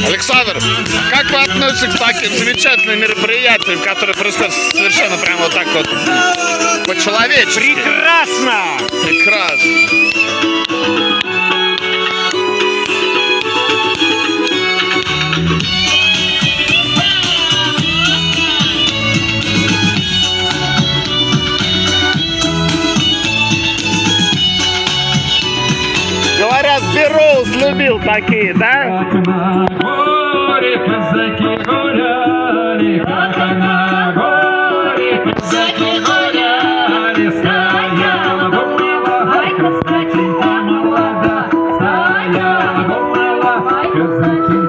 Александр, как вы относитесь к таким замечательным мероприятиям, которые происходят совершенно прямо вот так вот по-человечески? Прекрасно! Прекрасно. Говорят, Бероуз любил такие, да? Как на горе казаки гуляли, как на горе казаки гуляли, стояла думала, ай, казаченька молода, стояла думала, ай, казаченька